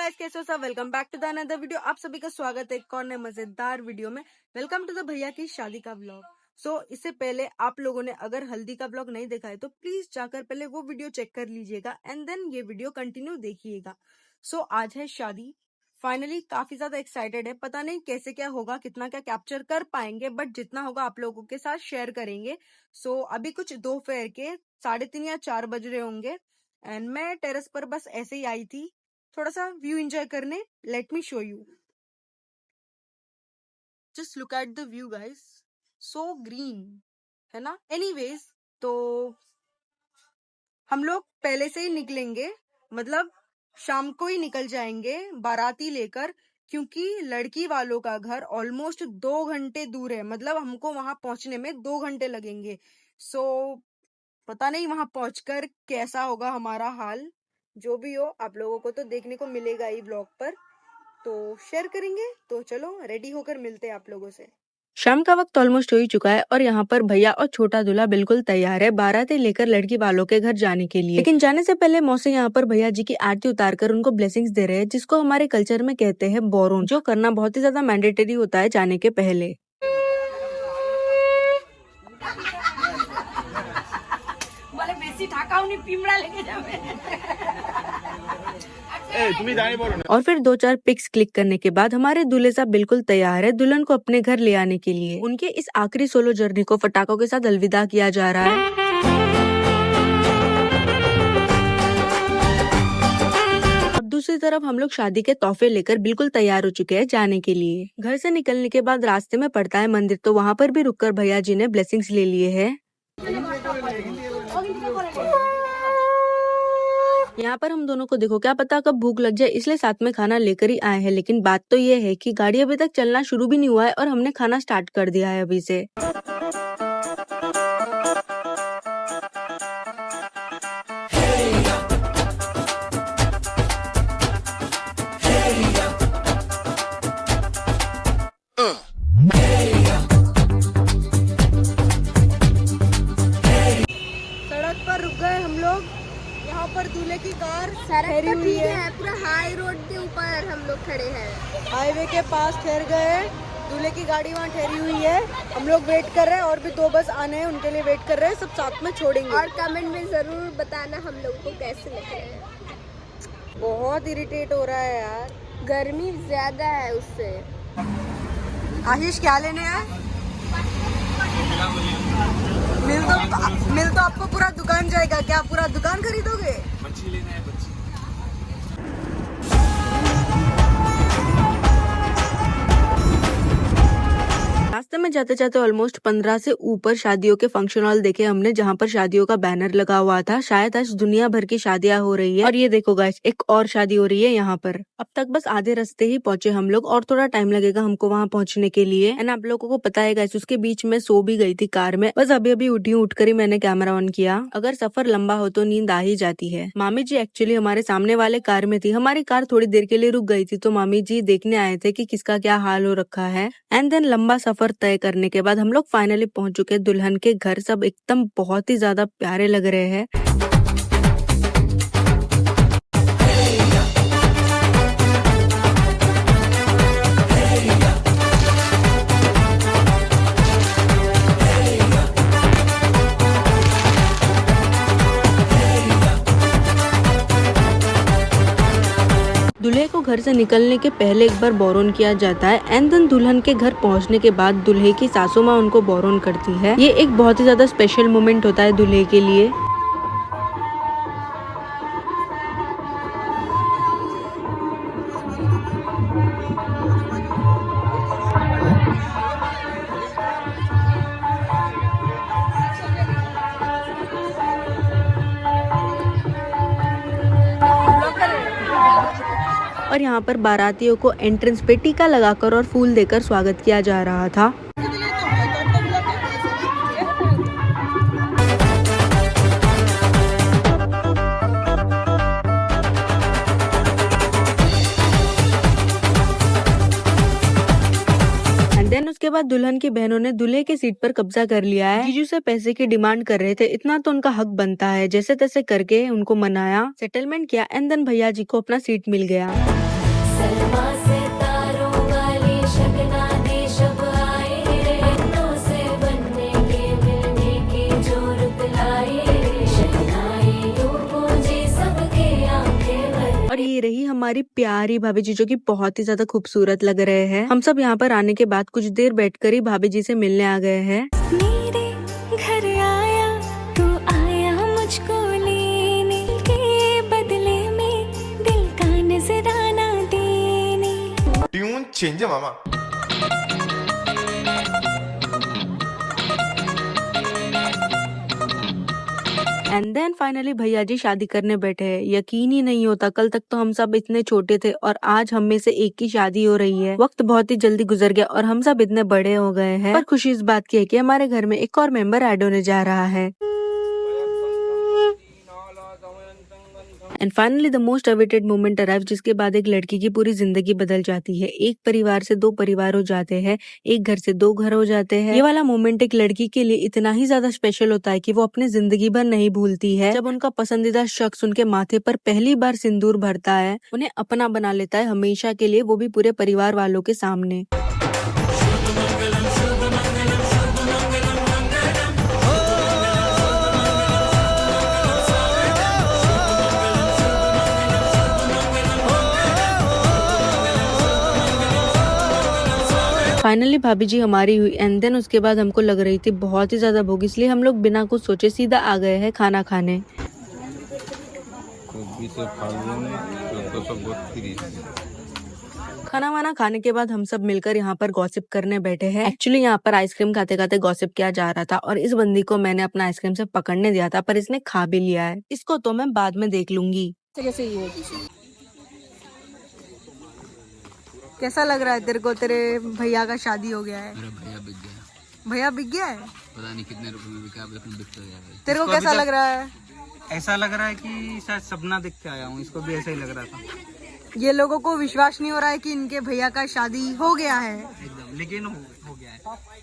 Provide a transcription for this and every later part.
Guys, कैसे हो सब। Welcome back to the another video. आप सभी का स्वागत है एक और नए मजेदार वीडियो में। वेलकम टू द भैया की शादी का व्लॉग। इससे पहले आप लोगों ने अगर हल्दी का व्लॉग नहीं देखा है तो प्लीज जाकर पहले वो वीडियो चेक कर लीजिएगा एंड देन ये वीडियो कंटिन्यू देखिएगा। आज है शादी। फाइनली काफी ज्यादा एक्साइटेड है। पता नहीं कैसे क्या होगा, कितना क्या कैप्चर कर पाएंगे, बट जितना होगा आप लोगों के साथ शेयर करेंगे। अभी कुछ दोपहर के 3:30 या 4 बज रहे होंगे एंड मैं टेरेस पर बस ऐसे ही आई थी थोड़ा सा व्यू एंजॉय करने। Let me show you, just look at the view guys, so green है ना। एनीवेज, तो हम लोग पहले से ही निकलेंगे, मतलब शाम को ही निकल जाएंगे बाराती लेकर, क्योंकि लड़की वालों का घर ऑलमोस्ट 2 घंटे दूर है। मतलब हमको वहां पहुंचने में 2 घंटे लगेंगे। पता नहीं वहां पहुंचकर कैसा होगा हमारा हाल। जो भी हो, आप लोगों को तो देखने को मिलेगा ही ब्लॉग पर, तो शेयर करेंगे। तो चलो रेडी होकर मिलते हैं आप लोगों से। शाम का वक्त ऑलमोस्ट हो ही चुका है और यहाँ पर भैया और छोटा दूल्हा बिल्कुल तैयार है बाराती लेकर लड़की वालों के घर जाने के लिए। लेकिन जाने से पहले मौसी यहाँ पर भैया जी की आरती उतारकर उनको ब्लेसिंग्स दे रहे हैं, जिसको हमारे कल्चर में कहते हैं बोरोन, जो करना बहुत ही ज्यादा मैंडेटरी होता है जाने के पहले। और फिर 2-4 पिक्स क्लिक करने के बाद हमारे दूल्हे साहब बिल्कुल तैयार है दुल्हन को अपने घर ले आने के लिए। उनके इस आखिरी सोलो जर्नी को पटाखों के साथ अलविदा किया जा रहा है। अब दूसरी तरफ हम लोग शादी के तोहफे लेकर बिल्कुल तैयार हो चुके हैं जाने के लिए। घर से निकलने के बाद रास्ते में पड़ता है मंदिर, तो वहाँ पर भी रुककर भैया जी ने ब्लेसिंग्स ले लिए है। यहाँ पर हम दोनों को देखो, क्या पता कब भूख लग जाए, इसलिए साथ में खाना लेकर ही आए हैं। लेकिन बात तो ये है कि गाड़ी अभी तक चलना शुरू भी नहीं हुआ है और हमने खाना स्टार्ट कर दिया है अभी से। सड़क पर रुक गए हम लोग। यहाँ पर दूल्हे की कार ठहरी हुई है। पूरा हाई रोड के ऊपर हम लोग खड़े हैं, हाईवे के पास ठहर गए। दूल्हे की गाड़ी वहाँ ठहरी हुई है। हम लोग वेट कर रहे हैं और भी 2 बस आने हैं, उनके लिए वेट कर रहे हैं। सब साथ में छोड़ेंगे। और कमेंट में जरूर बताना हम लोगों को कैसे लग रहे हैं। बहुत इरिटेट हो रहा है यार, गर्मी ज्यादा है उससे। आशीष क्या लेने आए? मिल तो आपको पूरा दुकान जाएगा। क्या पूरा दुकान खरीदोगे? मच्छी लेना है, मच्छी। रास्ते में जाते जाते ऑलमोस्ट 15 से ऊपर शादियों के फंक्शन हॉल देखे हमने, जहाँ पर शादियों का बैनर लगा हुआ था। शायद आज दुनिया भर की शादियां हो रही है। और ये देखो गाइस, एक और शादी हो रही है यहाँ पर। अब तक बस आधे रास्ते ही पहुंचे हम लोग और थोड़ा टाइम लगेगा हमको वहाँ पहुंचने के लिए। एंड आप लोगों को पता है गाइस, उसके बीच में सो भी गई थी कार में। बस अभी अभी उठी, उठकर ही मैंने कैमरा ऑन किया। अगर सफर लंबा हो तो नींद आ ही जाती है। मामी जी एक्चुअली हमारे सामने वाले कार में थी। हमारी कार थोड़ी देर के लिए रुक गई थी, तो मामी जी देखने आए थे कि किसका क्या हाल हो रखा है। एंड देन लंबा सफर तय करने के बाद हम लोग फाइनली पहुंच चुके दुल्हन के घर। सब एकदम बहुत ही ज्यादा प्यारे लग रहे हैं। दूल्हे को घर से निकलने के पहले एक बार बोरोन किया जाता है एंड देन दुल्हन के घर पहुंचने के बाद दूल्हे की सासू माँ उनको बोरोन करती है। ये एक बहुत ही ज्यादा स्पेशल मोमेंट होता है दूल्हे के लिए। और यहाँ पर बारातियों को एंट्रेंस पे टीका लगाकर और फूल देकर स्वागत किया जा रहा था। देन उसके बाद दुल्हन की बहनों ने दूल्हे के सीट पर कब्जा कर लिया है। जीजू से पैसे की डिमांड कर रहे थे, इतना तो उनका हक बनता है। जैसे तैसे करके उनको मनाया, सेटलमेंट किया एंड देन भैया जी को अपना सीट मिल गया। सलमा से तारों वाली शगना दे शब आए रे, बनों से बनने के मिलने की जो रुत लाए रे, शहनाई यूं गूंजी सबके आंखें भर। और ये रही हमारी प्यारी भाभी जी, जो कि बहुत ही ज्यादा खूबसूरत लग रहे हैं। हम सब यहाँ पर आने के बाद कुछ देर बैठकर ही भाभी जी से मिलने आ गए हैं। मेरे घर आया तू आया मुझको लेने के बदले में दिल का नजराना देने। ट्यून चेंज है मामा। एंड देन फाइनली भैया जी शादी करने बैठे हैं। यकीन ही नहीं होता, कल तक तो हम सब इतने छोटे थे और आज हम में से एक की शादी हो रही है। वक्त बहुत ही जल्दी गुजर गया और हम सब इतने बड़े हो गए हैं। पर खुशी इस बात की है कि हमारे घर में एक और मेंबर ऐड होने जा रहा है। And finally the most awaited moment arrive, जिसके बाद एक लड़की की पूरी जिंदगी बदल जाती है। एक परिवार से दो परिवार हो जाते हैं, एक घर से दो घर हो जाते हैं। ये वाला मोमेंट एक लड़की के लिए इतना ही ज्यादा स्पेशल होता है कि वो अपनी जिंदगी भर नहीं भूलती है। जब उनका पसंदीदा शख्स उनके माथे पर पहली बार सिंदूर भरता है, उन्हें अपना बना लेता है हमेशा के लिए, वो भी पूरे परिवार वालों के सामने। फाइनली भाभी जी हमारी हुई एंड देन उसके बाद हमको लग रही थी बहुत ही ज्यादा भूख, इसलिए हम लोग बिना कुछ सोचे सीधा आ गए हैं खाना खाने। खाना वाना खाने के बाद हम सब मिलकर यहाँ पर गॉसिप करने बैठे हैं। एक्चुअली यहाँ पर आइसक्रीम खाते खाते गॉसिप किया जा रहा था और इस बंदी को मैंने अपना आइसक्रीम से पकड़ने दिया था, पर इसने खा भी लिया है। इसको तो मैं बाद में देख लूंगी। कैसा लग रहा है तेरे को? तेरे भैया का शादी हो गया है। मेरा भैया बिक गया। भैया बिक गया है? पता नहीं कितने रुपए में बिका, लेकिन बिक तो गया भाई। तेरे को कैसा लग रहा है? ऐसा लग रहा है कि शायद सपना देख के आया हूँ। इसको भी ऐसा ही लग रहा था। ये लोगों को विश्वास नहीं हो रहा है कि इनके भैया का शादी हो गया है, एकदम, लेकिन हो गया है।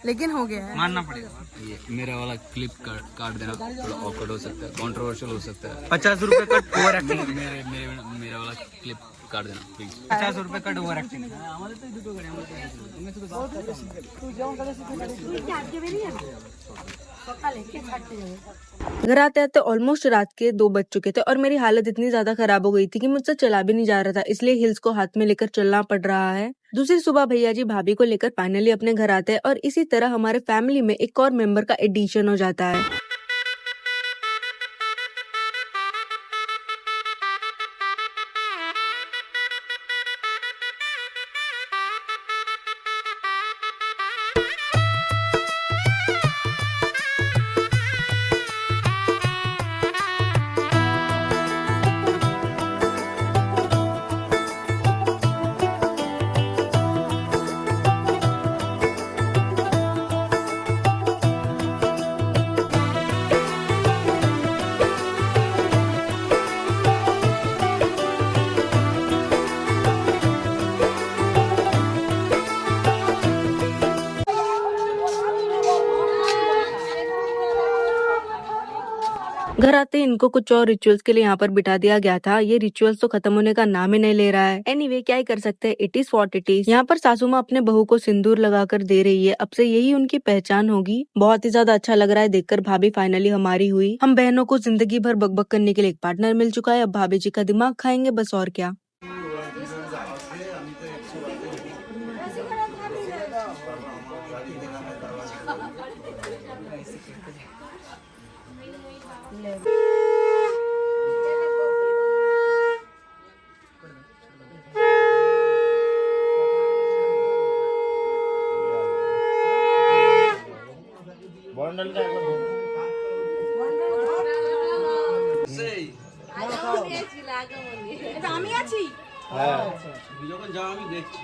लेकिन हो गया है। मानना पड़ेगा। ये मेरा वाला क्लिप काट देना थोड़ा ऑकवर्ड हो सकता है, कंट्रोवर्शियल हो सकता है। 50 रुपए कट ओवर एक्टिंग। मेरा वाला क्लिप काट देना प्लीज। 50 रुपए कट ओवर एक्टिंग। घर आते आते ऑलमोस्ट रात के 2 बज चुके थे और मेरी हालत इतनी ज्यादा खराब हो गई थी कि मुझसे चला भी नहीं जा रहा था, इसलिए हिल्स को हाथ में लेकर चलना पड़ रहा है। दूसरी सुबह भैया जी भाभी को लेकर फाइनली अपने घर आते हैं और इसी तरह हमारे फैमिली में एक और मेंबर का एडिशन हो जाता है। घर आते ही इनको कुछ और रिचुअल्स के लिए यहाँ पर बिठा दिया गया था। ये रिचुअल्स तो खत्म होने का नाम ही नहीं ले रहा है। एनीवे, क्या ही कर सकते हैं, it is what it is. यहाँ पर सासू माँ अपने बहू को सिंदूर लगाकर दे रही है। अब से यही उनकी पहचान होगी। बहुत ही ज्यादा अच्छा लग रहा है देखकर। भाभी फाइनली हमारी हुई। हम बहनों को जिंदगी भर बकबक करने के लिए एक पार्टनर मिल चुका है। अब भाभी जी का दिमाग खाएंगे बस, और क्या। আমি আছি যখন যাও আমি দেখছি।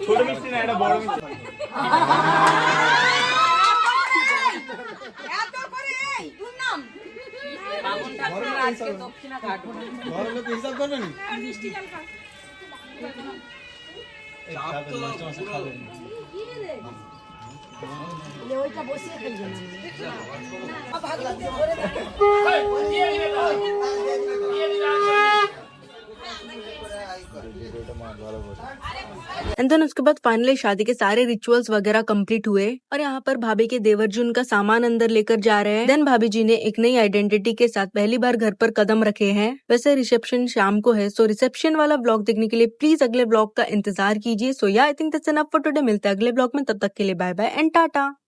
ছোট মিষ্টি না, এটা বড় মিষ্টি। এত করে তোর নাম বামন ঠাকুর আজকে দক্ষিণা ঘাট বড় লোক হিসাব করবেন। মিষ্টি জল খা চাপ তো পুরো ওইটা বসিয়ে ফেলবেন। एंड देन उसके बाद फाइनली शादी के सारे रिचुअल्स वगैरह कंप्लीट हुए और यहाँ पर भाभी के देवर जी उनका सामान अंदर लेकर जा रहे हैं। देन भाभी जी ने एक नई आइडेंटिटी के साथ पहली बार घर पर कदम रखे हैं। वैसे रिसेप्शन शाम को है, सो रिसेप्शन वाला ब्लॉग देखने के लिए प्लीज अगले ब्लॉग का इंतजार कीजिए। सो या I think that's enough for today. मिलते हैं अगले ब्लॉग में, तब तक के लिए बाय बाय एंड टाटा।